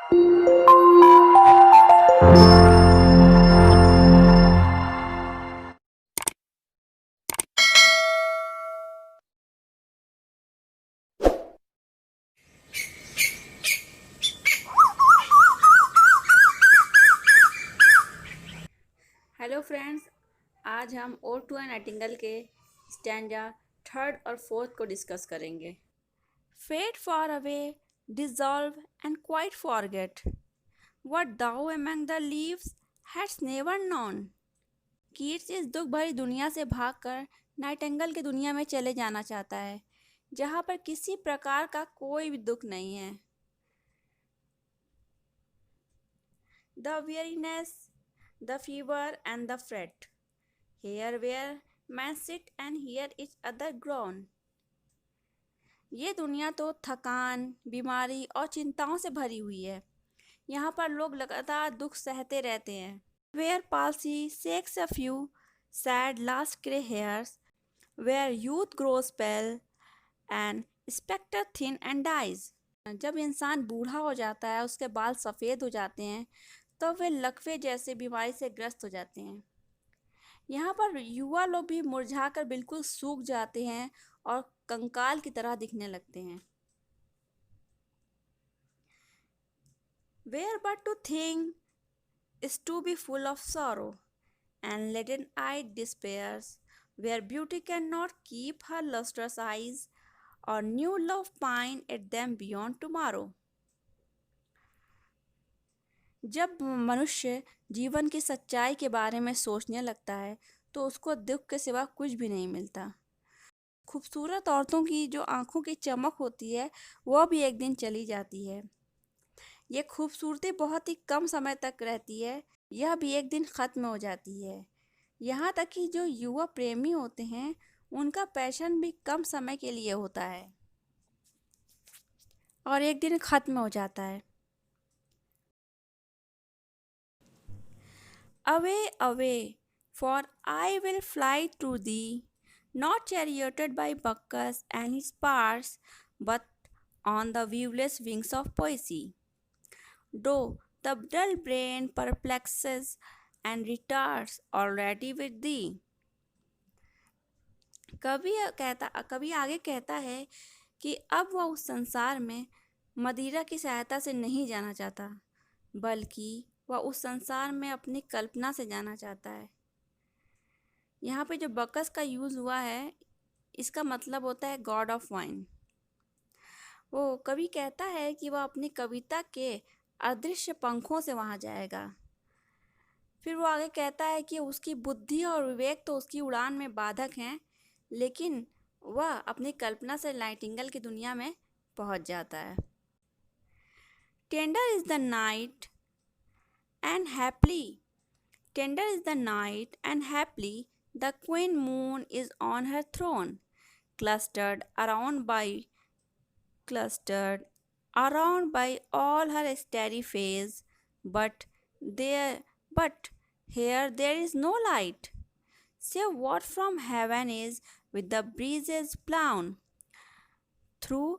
Hello friends, आज हम ode to an nightingale के स्टैंजा थर्ड और फोर्थ को डिस्कस करेंगे। Fade far away, dissolve and quite forget what thou among the leaves हैड्स never known. Keats इस दुख भरी दुनिया से भागकर नाइटिंगेल की दुनिया में चले जाना चाहता है, जहाँ पर किसी प्रकार का कोई भी दुख नहीं है। The weariness, the fever and the fret, here where men sit and hear each other groan। ये दुनिया तो थकान, बीमारी और चिंताओं से भरी हुई है। यहाँ पर लोग लगातार दुख सहते रहते हैं। Where palsy shakes a few sad last grey hairs, where youth grows pale and spectre thin and dies। जब इंसान बूढ़ा हो जाता है, उसके बाल सफ़ेद हो जाते हैं, तो वे लकवे जैसे बीमारी से ग्रस्त हो जाते हैं। यहाँ पर युवा लोग भी मुरझाकर बिल्कुल सूख जाते हैं और कंकाल की तरह दिखने लगते हैं। Where but to think is to be full of sorrow and leaden-eyed despairs, where beauty cannot keep her lustrous eyes, or new love pine at them beyond tomorrow। जब मनुष्य जीवन की सच्चाई के बारे में सोचने लगता है, तो उसको दुख के सिवा कुछ भी नहीं मिलता। खूबसूरत औरतों की जो आंखों की चमक होती है, वह भी एक दिन चली जाती है। ये खूबसूरती बहुत ही कम समय तक रहती है, यह भी एक दिन ख़त्म हो जाती है। यहाँ तक कि जो युवा प्रेमी होते हैं, उनका पैशन भी कम समय के लिए होता है और एक दिन ख़त्म हो जाता है। Away, away, for I will fly to thee, not charioted by Bacchus and his parts, but on the viewless wings of poesy. Though the dull brain perplexes and retards already with thee। कवि आगे कहता है कि अब वह उस संसार में मदिरा की सहायता से नहीं जाना चाहता, बल्कि वह उस संसार में अपनी कल्पना से जाना चाहता है। यहाँ पे जो बकस का यूज़ हुआ है, इसका मतलब होता है गॉड ऑफ वाइन। वो कवि कहता है कि वह अपनी कविता के अदृश्य पंखों से वहाँ जाएगा। फिर वो आगे कहता है कि उसकी बुद्धि और विवेक तो उसकी उड़ान में बाधक हैं, लेकिन वह अपनी कल्पना से नाइटिंगेल की दुनिया में पहुँच जाता है। Tender is the night and happily the queen moon is on her throne, clustered around by all her starry face, but here there is no light, save what from heaven is with the breezes blown through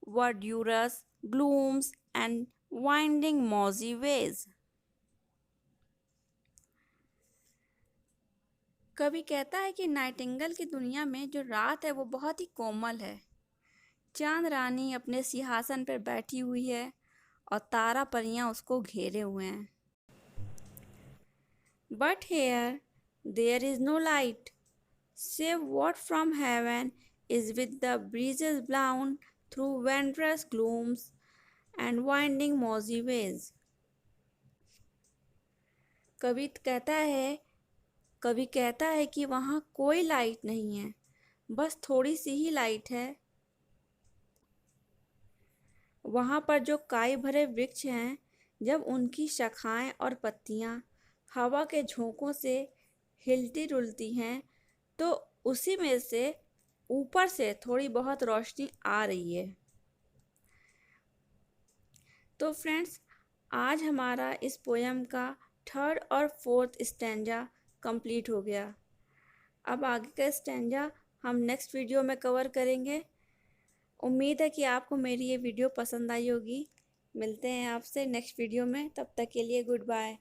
verdurous glooms and winding mossy ways। कवि कहता है कि Nightingale की दुनिया में जो रात है वो बहुत ही कोमल है। चांद रानी अपने सिंहासन पर बैठी हुई है और तारा परियां उसको घेरे हुए हैं। But here there is no light, save what from heaven is with the breezes blown through verdurous glooms and winding mossy ways. कवि कहता है कि वहाँ कोई लाइट नहीं है, बस थोड़ी सी ही लाइट है। वहाँ पर जो काई भरे वृक्ष हैं, जब उनकी शाखाएं और पत्तियाँ हवा के झोंकों से हिलती डुलती हैं, तो उसी में से ऊपर से थोड़ी बहुत रोशनी आ रही है। तो फ्रेंड्स, आज हमारा इस पोयम का थर्ड और फोर्थ स्टैंजा कंप्लीट हो गया। अब आगे का स्टैंजा हम नेक्स्ट वीडियो में कवर करेंगे। उम्मीद है कि आपको मेरी ये वीडियो पसंद आई होगी। मिलते हैं आपसे नेक्स्ट वीडियो में, तब तक के लिए गुड बाय।